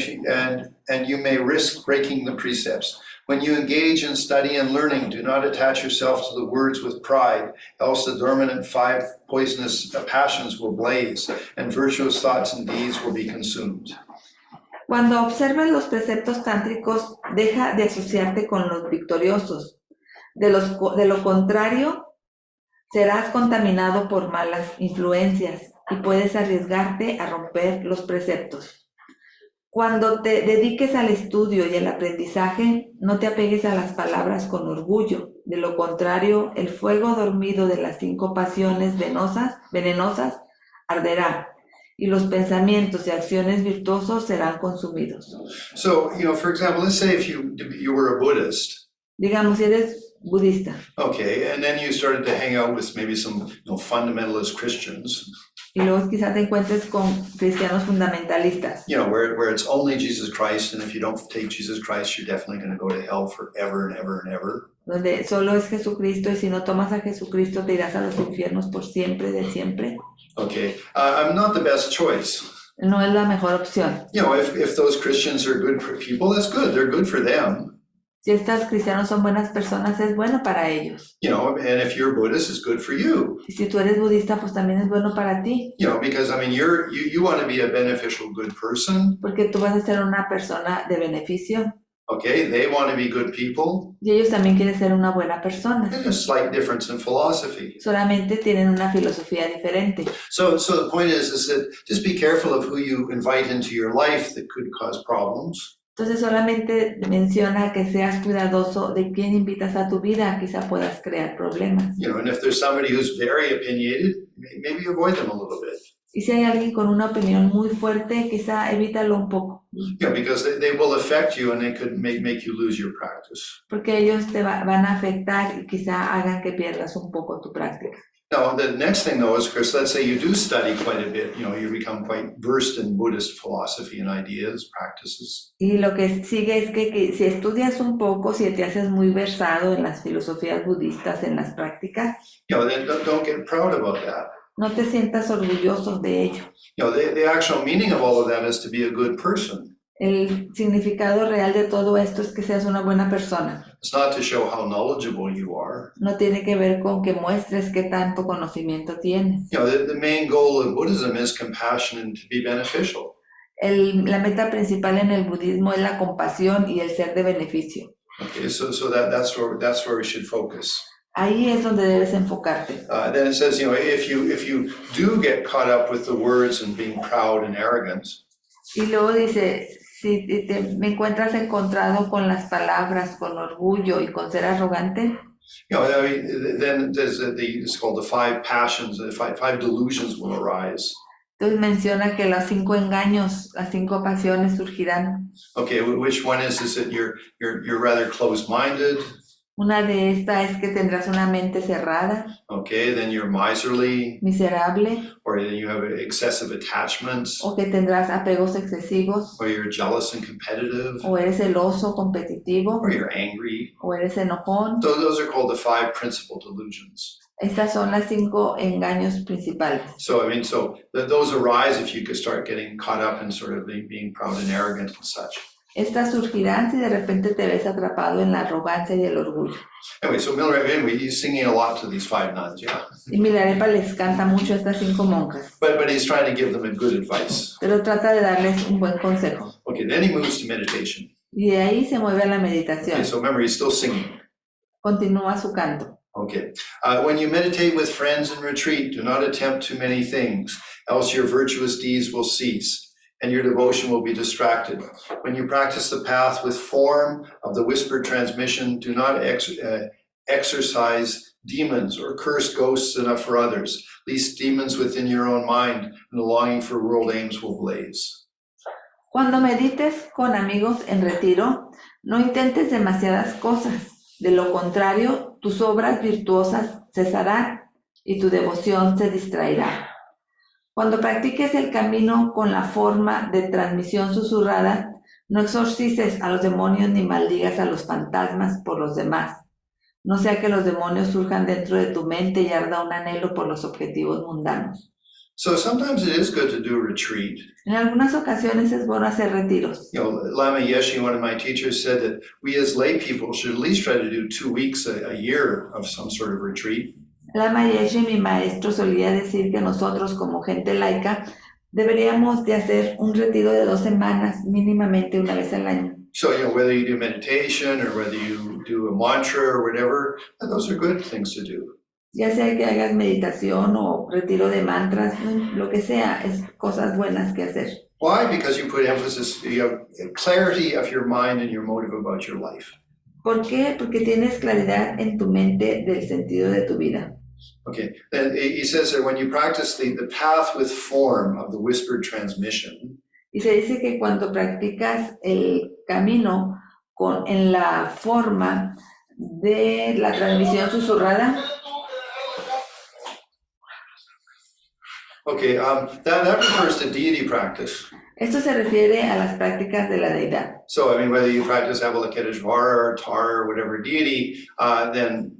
A: you may risk breaking the precepts. When you engage in study and learning, do not attach yourself to the words with pride, else the dormant 5 poisonous passions will blaze, and virtuous thoughts and deeds will be consumed.
B: Cuando observas los preceptos tántricos, deja de asociarte con los victoriosos. De lo contrario, Serás contaminado por malas influencias y puedes arriesgarte a romper los preceptos. Cuando te dediques al estudio y al aprendizaje, no te apegues a las palabras con orgullo. De lo contrario, el fuego dormido de las 5 pasiones venenosas arderá y los pensamientos y acciones virtuosos serán consumidos.
A: So, for example, let's say if you were a Buddhist,
B: Digamos, si eres budista
A: okay, and then you started to hang out with maybe some fundamentalist Christians,
B: y luego quizás te encuentres con cristianos fundamentalistas,
A: where it's only Jesus Christ, and if you don't take Jesus Christ, you're definitely going to go to hell forever and ever and ever.
B: donde solo es Jesucristo y si no tomas a Jesucristo te irás a los infiernos por siempre, de siempre.
A: Okay, I'm not the best choice.
B: No es la mejor opción.
A: If those Christians are good people, that's good. They're good for them.
B: Si estos cristianos son buenas personas, es bueno para ellos.
A: And if you're Buddhist, it's good for you.
B: Y si tú eres budista, pues también es bueno para ti.
A: Because you want to be a beneficial, good person.
B: Porque tú vas a ser una persona de beneficio.
A: Okay, they want to be good people.
B: Y ellos también quieren ser una buena persona.
A: There's a slight difference in philosophy.
B: Solamente tienen una filosofía diferente.
A: So the point is that just be careful of who you invite into your life that could cause problems.
B: Entonces solamente menciona que seas cuidadoso de quién invitas a tu vida, quizá puedas crear problemas.
A: And if there's somebody who's very opinionated, maybe avoid them a little bit.
B: Y si hay alguien con una opinión muy fuerte, quizá evítalo un poco.
A: Because they will affect you and they could make you lose your practice.
B: Porque ellos te van a afectar y quizá hagan que pierdas un poco tu práctica.
A: Now, the next thing though is, Chris, let's say you do study quite a bit, you become quite versed in Buddhist philosophy and ideas, practices.
B: Y lo que sigue es que si estudias un poco, si te haces muy versado en las filosofías budistas, en las prácticas,
A: Then don't get proud about that.
B: no te sientas orgulloso de ello.
A: The actual meaning of all of that is to be a good person.
B: El significado real de todo esto es que seas una buena persona.
A: It's not to show how knowledgeable you are.
B: No tiene que ver con que muestres qué tanto conocimiento tienes.
A: The main goal of Buddhism is compassion and to be beneficial.
B: La meta principal en el budismo es la compasión y el ser de beneficio.
A: Okay, so that's where we should focus.
B: Ahí es donde debes enfocarte.
A: Then it says, if you do get caught up with the words and being proud and arrogant.
B: Y luego dice, si me encuentras encontrado con las palabras, con orgullo y con ser arrogante,
A: Then there's it's called the 5 passions, the five delusions will arise.
B: entonces menciona que los 5 engaños, las 5 pasiones surgirán.
A: Okay, which one is that you're rather closed-minded?
B: Una de estas es que tendrás una mente cerrada,
A: Okay, then you're miserly,
B: miserable,
A: or then you have excessive attachments,
B: o que tendrás apegos excesivos,
A: or you're jealous and competitive,
B: o eres celoso, competitivo,
A: or you're angry.
B: o eres enojón.
A: So those are called the 5 principal delusions.
B: Estas son las 5 engaños principales.
A: So those arise if you could start getting caught up in sort of being proud and arrogant and such.
B: Estas surgirán si de repente te ves atrapado en la arrogancia y el orgullo.
A: Anyway, so Milarepa, he's singing a lot to these 5 nuns, yeah.
B: Y Milarepa les canta mucho a estas 5 monjas,
A: But he's trying to give them a good advice.
B: pero trata de darles un buen consejo.
A: Okay, then he moves to meditation.
B: Y de ahí se mueve a la meditación.
A: Okay, so remember, he's still singing.
B: Continúa su canto.
A: Okay. When you meditate with friends in retreat, do not attempt too many things, else your virtuous deeds will cease, and your devotion will be distracted. When you practice the path with form of the whispered transmission, do not exercise demons or curse ghosts enough for others, lest demons within your own mind and the longing for world aims will blaze.
B: Cuando medites con amigos en retiro, no intentes demasiadas cosas. De lo contrario, tus obras virtuosas cesarán y tu devoción se distraerá. Cuando practiques el camino con la forma de transmisión susurrada, no exorcices a los demonios ni maldigas a los fantasmas por los demás. No sea que los demonios surjan dentro de tu mente y arda un anhelo por los objetivos mundanos.
A: So sometimes it is good to do a retreat.
B: En algunas ocasiones es bueno hacer retiros.
A: Lama Yeshe, one of my teachers, said that we as lay people should at least try to do 2 weeks a year of some sort of retreat.
B: Lama Yeshe, mi maestro, solía decir que nosotros como gente laica deberíamos de hacer un retiro de 2 semanas mínimamente una vez al año.
A: So, whether you do meditation or whether you do a mantra or whatever, those are good things to do.
B: Ya sea que hagas meditación o retiro de mantras, lo que sea, es cosas buenas que hacer.
A: Why? Because you put emphasis, you have clarity of your mind and your motive about your life.
B: ¿Por qué? Porque tienes claridad en tu mente del sentido de tu vida.
A: Okay, then he says that when you practice the path with form of the whispered transmission,
B: Y se dice que cuando practicas el camino en la forma de la transmisión susurrada,
A: okay, that refers to deity practice.
B: esto se refiere a las prácticas de la deidad.
A: So, I mean, whether you practice Avalokiteshvara or Tara or whatever deity, then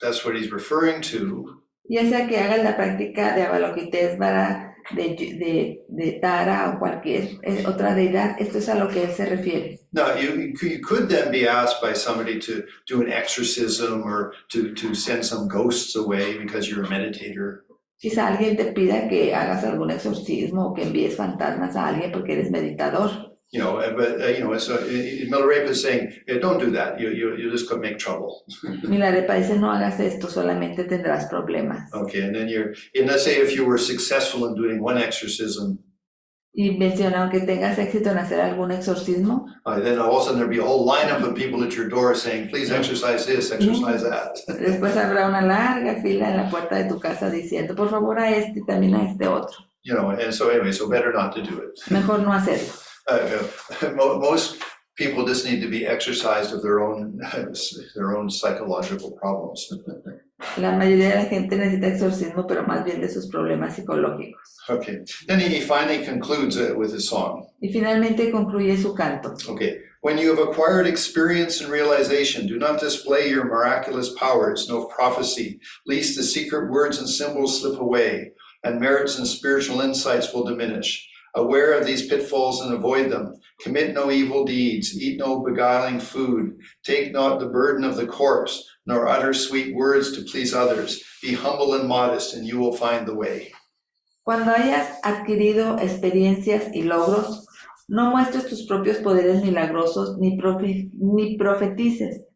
A: that's what he's referring to.
B: Ya sea que hagas la práctica de Avalokiteshvara, de Tara o cualquier otra deidad, esto es a lo que él se refiere.
A: Now, you could then be asked by somebody to do an exorcism or to send some ghosts away because you're a meditator.
B: Quizá alguien te pida que hagas algún exorcismo o que envíes fantasmas a alguien porque eres meditador.
A: You know, but you know, so Milarepa is saying, don't do that. You just could make trouble.
B: Milarepa dice, no hagas esto, solamente tendrás problemas.
A: Okay, and then let's say if you were successful in doing one exorcism,
B: Y menciona que tengas éxito en hacer algún exorcismo.
A: then all of a sudden there'd be a whole lineup of people at your door saying, please exercise this, exercise that.
B: Después habrá una larga fila en la puerta de tu casa diciendo, por favor a este y también a este otro.
A: You know, and so anyway, so better not to do it.
B: Mejor no hacerlo.
A: Most people just need to be exercised of their own psychological problems.
B: La mayoría de la gente necesita exorcismo, pero más bien de sus problemas psicológicos.
A: Okay, then he finally concludes with his song.
B: Y finalmente concluye su canto.
A: Okay, when you have acquired experience and realization, do not display your miraculous powers, no prophecy, lest the secret words and symbols slip away, and merits and spiritual insights will diminish. Aware of these pitfalls and avoid them. Commit no evil deeds, eat no beguiling food, take not the burden of the corpse, nor utter sweet words to please others. Be humble and modest, and you will find the way.
B: Cuando hayas adquirido experiencias y logros, no muestres tus propios poderes milagrosos ni profetices,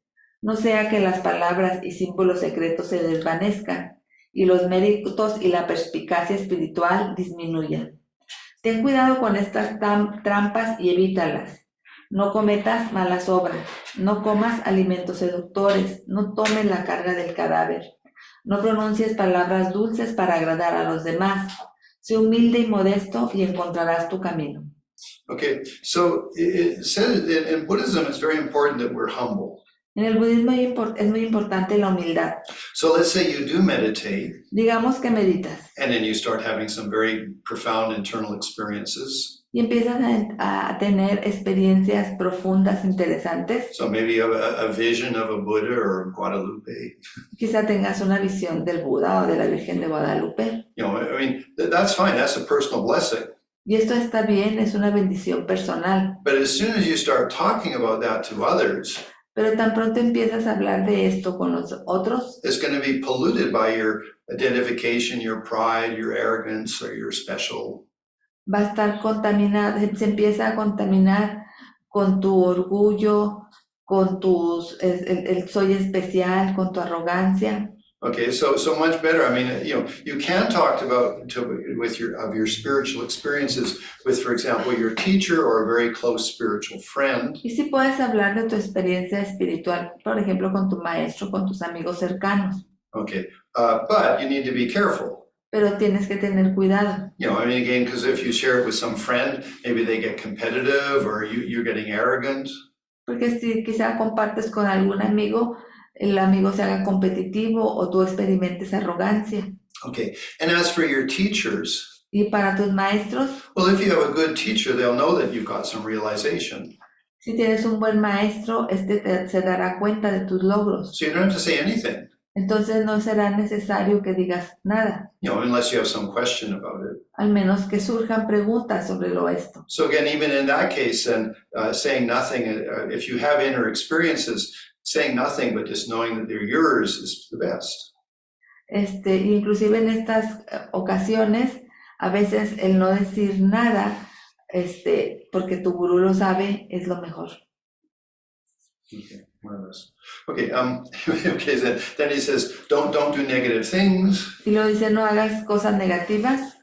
B: no sea que las palabras y símbolos secretos se desvanezcan y los méritos y la perspicacia espiritual disminuyan. Ten cuidado con estas trampas y evítalas. No cometas malas obras, no comas alimentos seductores, no tomes la carga del cadáver, no pronuncies palabras dulces para agradar a los demás. Sé humilde y modesto y encontrarás tu camino.
A: Okay, so it says in Buddhism it's very important that we're humble.
B: En el budismo es muy importante la humildad.
A: So let's say you do meditate.
B: Digamos que meditas.
A: And then you start having some very profound internal experiences.
B: Y empiezas a tener experiencias profundas, interesantes.
A: So maybe you have a vision of a Buddha or Guadalupe.
B: Quizá tengas una visión del Buda o de la Virgen de Guadalupe.
A: You know, I mean, that's fine. That's a personal blessing.
B: Y esto está bien, es una bendición personal.
A: But as soon as you start talking about that to others,
B: pero tan pronto empiezas a hablar de esto con los otros,
A: it's going to be polluted by your identification, your pride, your arrogance, or your special.
B: Va a estar contaminado, se empieza a contaminar con tu orgullo, con tus, el soy especial, con tu arrogancia.
A: Okay, so much better. I mean, you can talk with your spiritual experiences with, for example, your teacher or a very close spiritual friend.
B: Y si puedes hablar de tu experiencia espiritual, por ejemplo, con tu maestro, con tus amigos cercanos.
A: Okay, but you need to be careful.
B: Pero tienes que tener cuidado.
A: You know, I mean, again, because if you share it with some friend, maybe they get competitive or you're getting arrogant.
B: Porque si quizá compartes con algún amigo, el amigo se haga competitivo o tú experimentes arrogancia.
A: Okay, and as for your teachers,
B: y para tus maestros,
A: well, if you have a good teacher, they'll know that you've got some realization.
B: Si tienes un buen maestro, se dará cuenta de tus logros.
A: So you don't have to say anything.
B: Entonces no será necesario que digas nada.
A: You know, unless you have some question about it.
B: Al menos que surjan preguntas sobre lo esto.
A: So again, even in that case, then saying nothing, if you have inner experiences, saying nothing but just knowing that they're yours is the best.
B: Inclusive en estas ocasiones, a veces el no decir nada, porque tu gurú lo sabe, es lo mejor.
A: Okay. more or less. Okay, okay, then he says, don't do negative things.
B: Y luego dice, no hagas cosas negativas.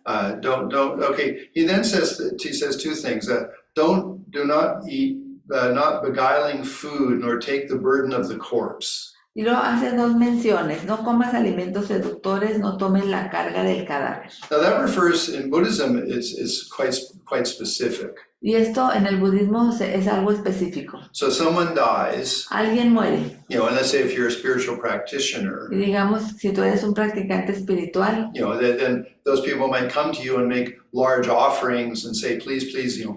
A: Don't, okay, he says two things. Do not eat, not beguiling food, nor take the burden of the corpse.
B: Y luego hace dos menciones, no comas alimentos seductores, no tomes la carga del cadáver.
A: Now that refers, in Buddhism, it's quite specific.
B: Y esto en el budismo es algo específico.
A: So someone dies,
B: Alguien muere.
A: and let's say if you're a spiritual practitioner,
B: Y digamos, si tú eres un practicante espiritual,
A: then those people might come to you and make large offerings and say, please,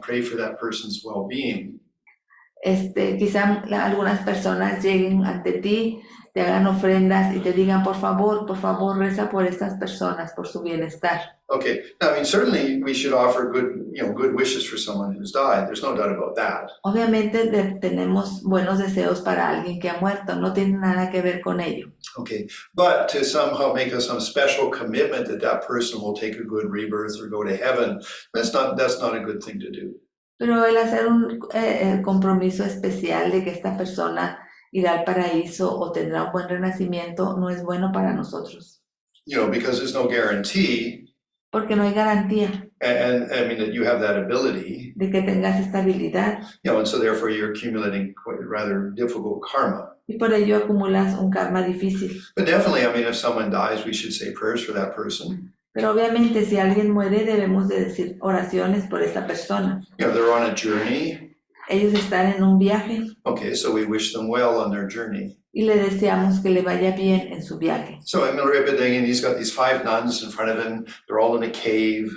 A: pray for that person's well-being.
B: Quizá algunas personas lleguen ante ti, te hagan ofrendas y te digan, por favor, reza por estas personas, por su bienestar.
A: Okay, now, I mean, certainly we should offer good wishes for someone who's died. There's no doubt about that.
B: Obviamente tenemos buenos deseos para alguien que ha muerto, no tiene nada que ver con ello.
A: Okay, but to somehow make some special commitment that person will take a good rebirth or go to heaven, that's not a good thing to do.
B: Pero el hacer un compromiso especial de que esta persona irá al paraíso o tendrá un buen renacimiento no es bueno para nosotros.
A: Because there's no guarantee.
B: Porque no hay garantía.
A: And I mean that you have that ability.
B: De que tengas esta habilidad.
A: And so therefore you're accumulating rather difficult karma.
B: Y por ello acumulas un karma difícil.
A: But definitely, I mean, if someone dies, we should say prayers for that person.
B: Pero obviamente si alguien muere debemos de decir oraciones por esa persona.
A: They're on a journey.
B: Ellos están en un viaje.
A: Okay, so we wish them well on their journey.
B: Y le deseamos que le vaya bien en su viaje.
A: So in Milarepa, he's got these 5 nuns in front of him. They're all in a cave.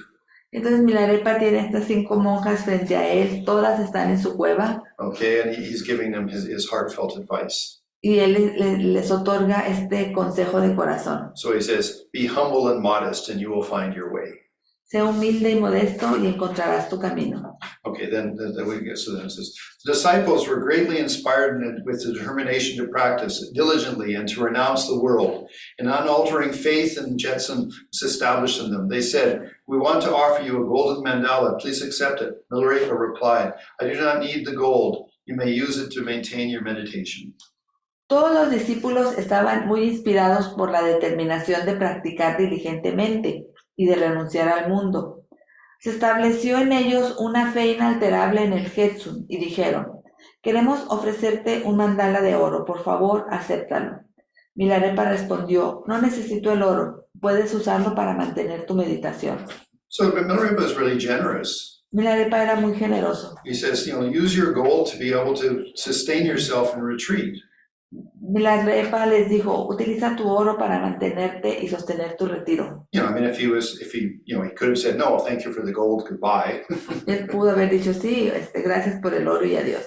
B: Entonces Milarepa tiene estas 5 monjas frente a él, todas están en su cueva.
A: Okay, and he's giving them his heartfelt advice.
B: Y él les otorga este consejo de corazón.
A: So he says, be humble and modest and you will find your way.
B: Sé humilde y modesto y encontrarás tu camino.
A: Okay, then we get, so then it says, the disciples were greatly inspired with the determination to practice diligently and to renounce the world. An unaltering faith in Jetsun was established in them. They said, we want to offer you a golden mandala. Please accept it. Milarepa replied, I do not need the gold. You may use it to maintain your meditation.
B: Todos los discípulos estaban muy inspirados por la determinación de practicar diligentemente y de renunciar al mundo. Se estableció en ellos una fe inalterable en el Jetsun y dijeron, queremos ofrecerte un mandala de oro, por favor, acéptalo. Milarepa respondió, no necesito el oro, puedes usarlo para mantener tu meditación.
A: So Milarepa is really generous.
B: Milarepa era muy generoso.
A: He says, use your gold to be able to sustain yourself in retreat.
B: Milarepa les dijo, utiliza tu oro para mantenerte y sostener tu retiro.
A: I mean, if he could have said, no, thank you for the gold, goodbye.
B: Él pudo haber dicho, sí, gracias por el oro y adiós.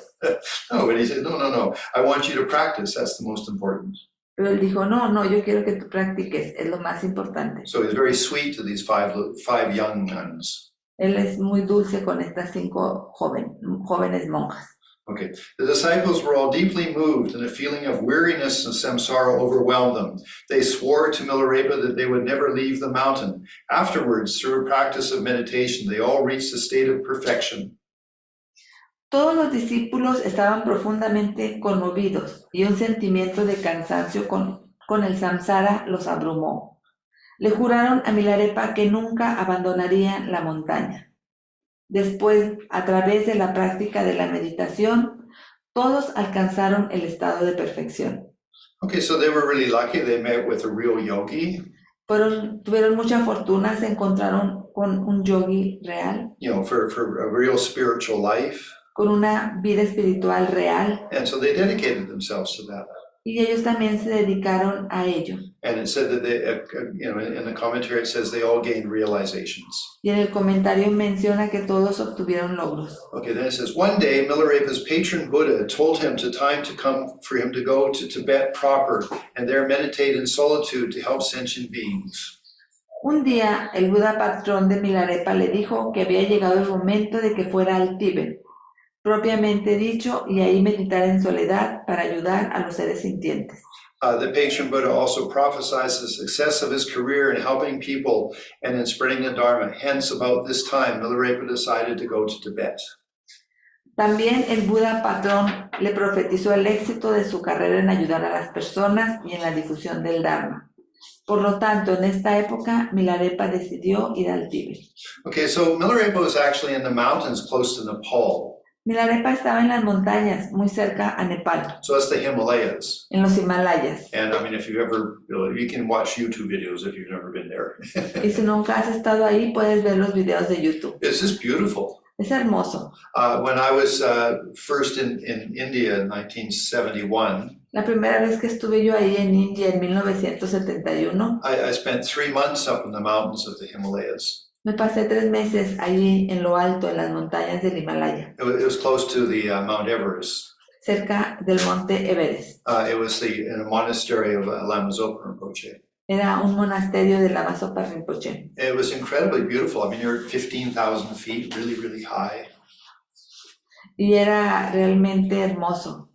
A: No, but he said, no, I want you to practice, that's the most important.
B: Pero él dijo, no, yo quiero que tú practiques, es lo más importante.
A: So he's very sweet to these five young nuns.
B: Él es muy dulce con estas 5 jóvenes monjas.
A: Okay, the disciples were all deeply moved and a feeling of weariness and samsara overwhelmed them. They swore to Milarepa that they would never leave the mountain. Afterwards, through a practice of meditation, they all reached a state of perfection.
B: Todos los discípulos estaban profundamente conmovidos y un sentimiento de cansancio con el samsara los abrumó. Le juraron a Milarepa que nunca abandonarían la montaña. Después, a través de la práctica de la meditación, todos alcanzaron el estado de perfección.
A: Okay, so they were really lucky. They met with a real yogi.
B: Tuvieron mucha fortuna, se encontraron con un yogi real.
A: For a real spiritual life.
B: Con una vida espiritual real.
A: And so they dedicated themselves to that.
B: Y ellos también se dedicaron a ello.
A: And it said that they, in the commentary it says they all gained realizations.
B: Y en el comentario menciona que todos obtuvieron logros.
A: Okay, then it says, one day Milarepa's patron Buddha told him time to come for him to go to Tibet proper and there meditate in solitude to help sentient beings.
B: Un día el Buda patrón de Milarepa le dijo que había llegado el momento de que fuera al Tíbet, propiamente dicho, y ahí meditar en soledad para ayudar a los seres sintientes.
A: The patron Buddha also prophesies the success of his career in helping people and in spreading the Dharma. Hence, about this time, Milarepa decided to go to Tibet.
B: También el Buda patrón le profetizó el éxito de su carrera en ayudar a las personas y en la difusión del Dharma. Por lo tanto, en esta época, Milarepa decidió ir al Tíbet.
A: Okay, so Milarepa was actually in the mountains close to Nepal.
B: Milarepa estaba en las montañas, muy cerca a Nepal,
A: So that's the Himalayas.
B: en los Himalayas.
A: And I mean, if you've ever, you can watch YouTube videos if you've never been there.
B: Y si nunca has estado ahí, puedes ver los videos de YouTube.
A: It's just beautiful.
B: Es hermoso.
A: When I was first in India in 1971,
B: La primera vez que estuve yo ahí en India en 1971,
A: I spent 3 months up in the mountains of the Himalayas.
B: me pasé 3 meses allí en lo alto, en las montañas del Himalaya,
A: It was close to the Mount Everest.
B: cerca del monte Everest.
A: It was in a monastery of Lama Zopa Rinpoche.
B: Era un monasterio de Lama Zopa Rinpoche.
A: It was incredibly beautiful. I mean, you're at 15,000 feet, really, really high.
B: Y era realmente hermoso.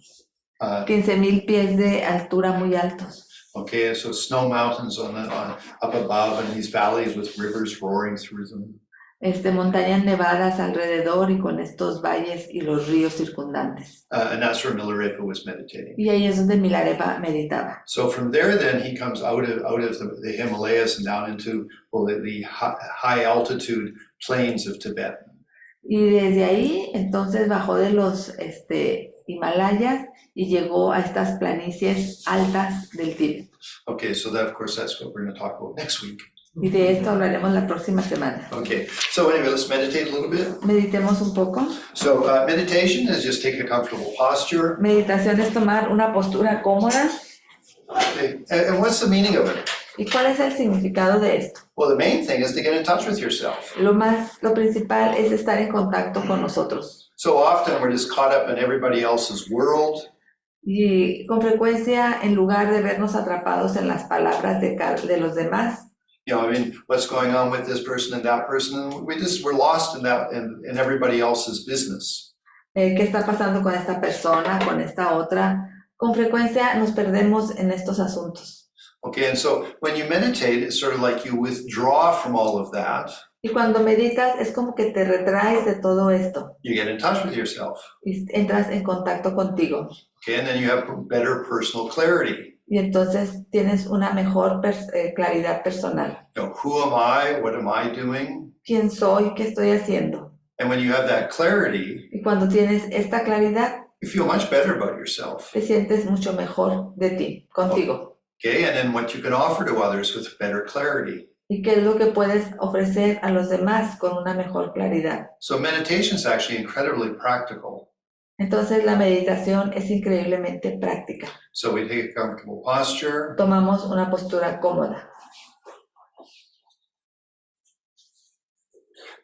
B: 15,000 pies de altura muy altos.
A: Okay, so snow mountains on up above, and these valleys with rivers roaring through them.
B: Montañas nevadas alrededor y con estos valles y los ríos circundantes.
A: And that's where Milarepa was meditating.
B: Y ahí es donde Milarepa meditaba.
A: So from there, then he comes out of the Himalayas and down into the high altitude plains of Tibet.
B: Y desde ahí, entonces, bajó de los Himalayas y llegó a estas planicies altas del Tíbet.
A: Okay, so that, of course, that's what we're going to talk about next week.
B: Y de esto hablaremos la próxima semana.
A: Okay, so anyway, let's meditate a little bit.
B: Meditemos un poco.
A: So meditation is just take a comfortable posture.
B: Meditación es tomar una postura cómoda.
A: Okay. And what's the meaning of it?
B: ¿Y cuál es el significado de esto?
A: Well, the main thing is to get in touch with yourself.
B: Lo principal es estar en contacto con nosotros.
A: So often we're just caught up in everybody else's world.
B: Y con frecuencia, en lugar de vernos atrapados en las palabras de los demás,
A: You know, I mean, what's going on with this person and that person? And we're lost in that in everybody else's business.
B: ¿qué está pasando con esta persona, con esta otra? Con frecuencia nos perdemos en estos asuntos.
A: Okay, and so when you meditate, it's sort of like you withdraw from all of that.
B: Y cuando meditas es como que te retraes de todo esto
A: You get in touch with yourself.
B: y entras en contacto contigo.
A: Okay, and then you have better personal clarity.
B: Y entonces tienes una mejor claridad personal.
A: You know, who am I? What am I doing?
B: ¿Quién soy? ¿Qué estoy haciendo?
A: And when you have that clarity,
B: Y cuando tienes esta claridad,
A: you feel much better about yourself.
B: te sientes mucho mejor de ti, contigo.
A: Okay, and then what you can offer to others with better clarity.
B: ¿Y qué es lo que puedes ofrecer a los demás con una mejor claridad?
A: So meditation is actually incredibly practical.
B: Entonces la meditación es increíblemente práctica.
A: So we take a comfortable posture.
B: Tomamos una postura cómoda.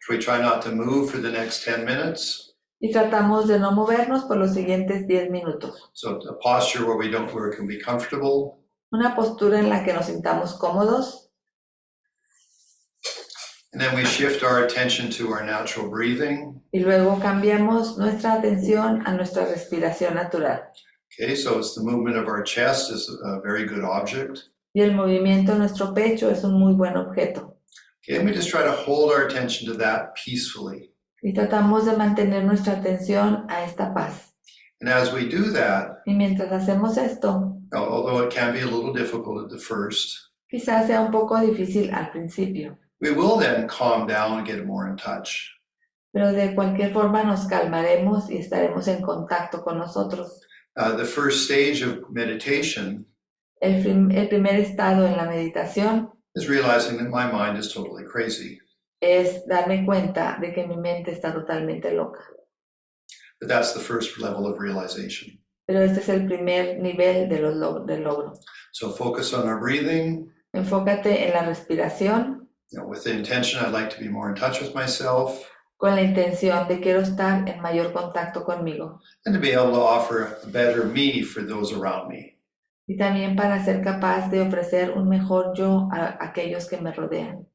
A: We try not to move for the next 10 minutes.
B: Y tratamos de no movernos por los siguientes 10 minutos.
A: So a posture where it can be comfortable.
B: Una postura en la que nos sintamos cómodos.
A: And then we shift our attention to our natural breathing.
B: Y luego cambiamos nuestra atención a nuestra respiración natural.
A: Okay, so it's the movement of our chest is a very good object.
B: Y el movimiento de nuestro pecho es un muy buen objeto.
A: Okay, and we just try to hold our attention to that peacefully.
B: Y tratamos de mantener nuestra atención a esta paz.
A: And as we do that,
B: Y mientras hacemos esto,
A: although it can be a little difficult at the first,
B: quizás sea un poco difícil al principio,
A: we will then calm down and get more in touch.
B: pero de cualquier forma nos calmaremos y estaremos en contacto con nosotros.
A: The first stage of meditation
B: El primer estado en la meditación
A: is realizing that my mind is totally crazy.
B: es darme cuenta de que mi mente está totalmente loca.
A: But that's the first level of realization.
B: Pero este es el primer nivel del logro.
A: So focus on our breathing.
B: Enfócate en la respiración,
A: You know, with the intention, I'd like to be more in touch with myself
B: con la intención de quiero estar en mayor contacto conmigo.
A: and to be able to offer a better me for those around me.
B: Y también para ser capaz de ofrecer un mejor yo a aquellos que me rodean.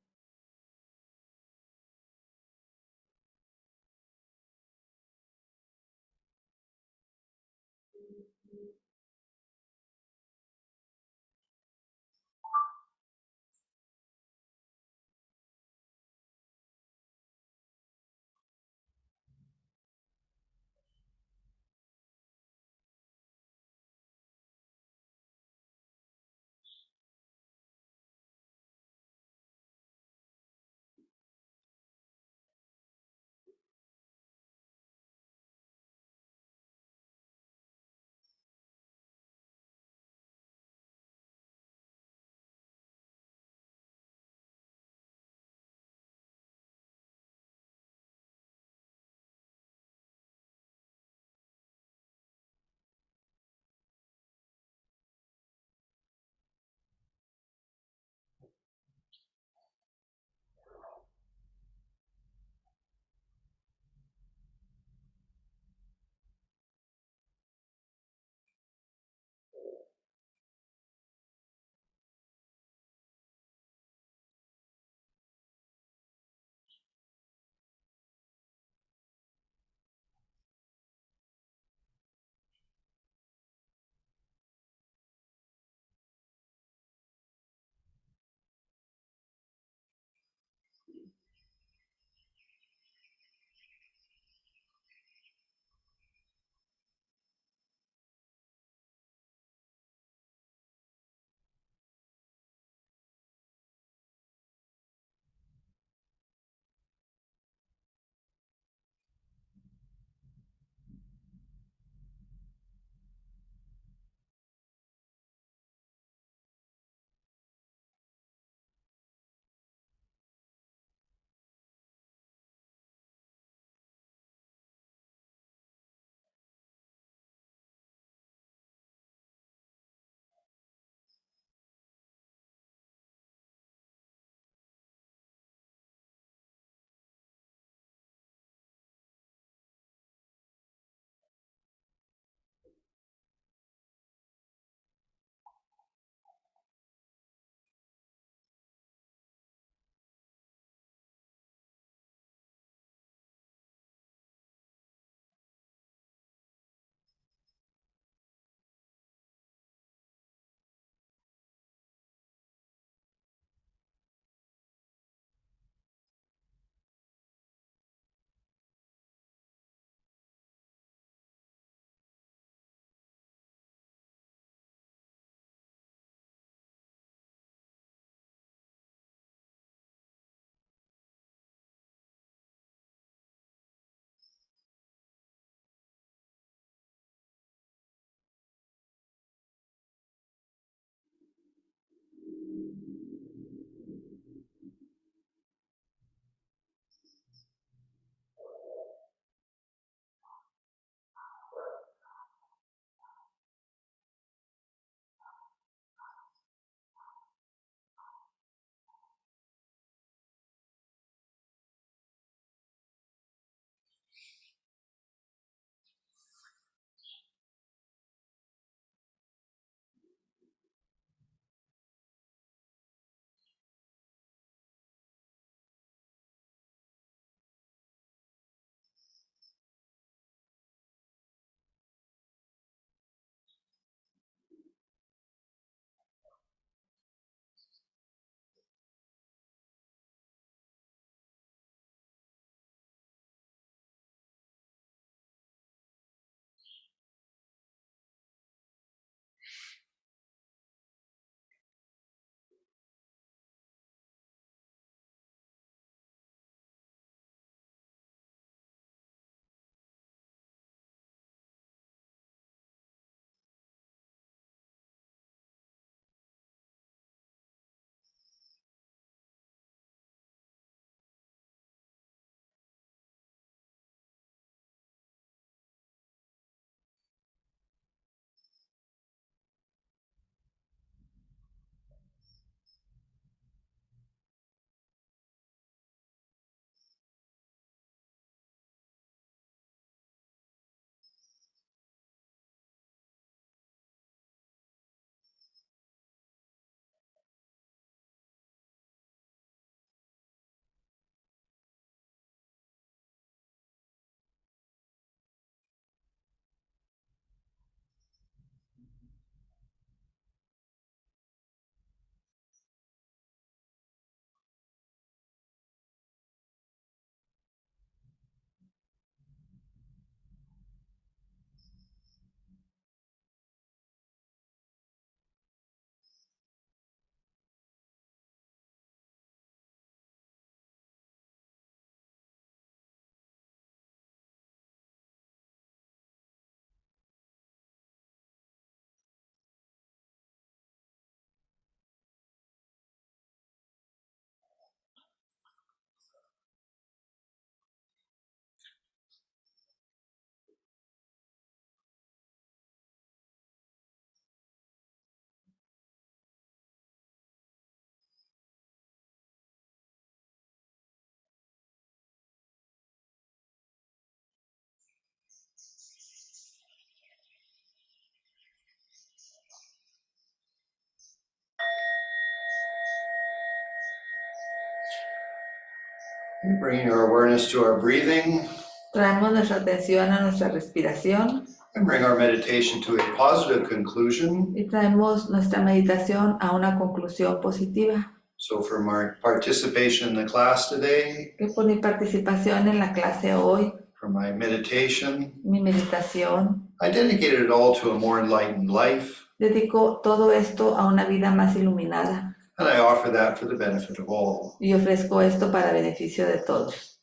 A: Bringing our awareness to our breathing
B: Traemos nuestra atención a nuestra respiración
A: and bring our meditation to a positive conclusion.
B: y traemos nuestra meditación a una conclusión positiva.
A: So for my participation in the class today,
B: Que por mi participación en la clase hoy,
A: for my meditation,
B: mi meditación,
A: I dedicated it all to a more enlightened life,
B: dedico todo esto a una vida más iluminada
A: and I offer that for the benefit of all.
B: y ofrezco esto para beneficio de todos.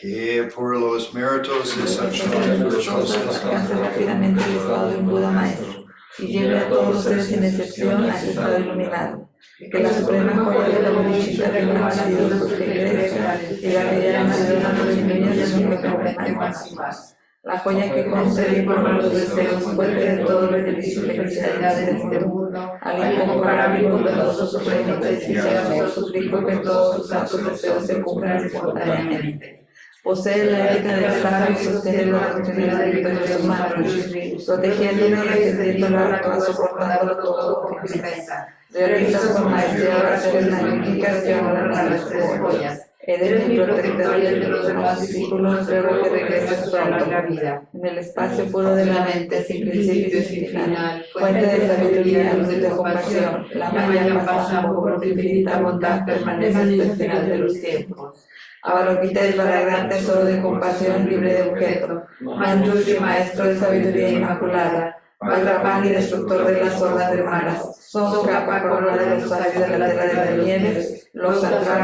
A: Que por los méritos de
B: Alcance rápidamente el estado de un Buda maestro y lleve a todos los seres sin excepción a ese estado iluminado. Que la suprema joya de la bodhisattva que no ha nacido de sus regresos y la que ya ha nacido en los niños de nunca comprendan más y más. La joya que concede y forma los deseos, fuente de todo beneficio y felicidad en este mundo, al incomparable y bondadoso supremo Tesoro, suplico que todos sus santos deseos se cumplan espontáneamente. Posee la ética del sabio y sostiene la doctrina del victorioso Maharaj, protegiéndolo y defendiéndolo, soportándolo todo con firmeza. Realiza con maestría oraciones magníficas que honran a las tres joyas. Eres mi protector y el de los demás discípulos, ruego que regreses pronto a la vida. En el espacio puro de la mente, sin principio y sin final, fuente de sabiduría, luz de compasión, la maya pasa por tu infinita bondad, permanece hasta el final de los tiempos. Avalokita es para gran tesoro de compasión libre de objeto, Manjushri, maestro de sabiduría inmaculada, Vajrapani, destructor de las hordas de maras, Son capa corona de los sabios de la tierra de las nieves, los atrapa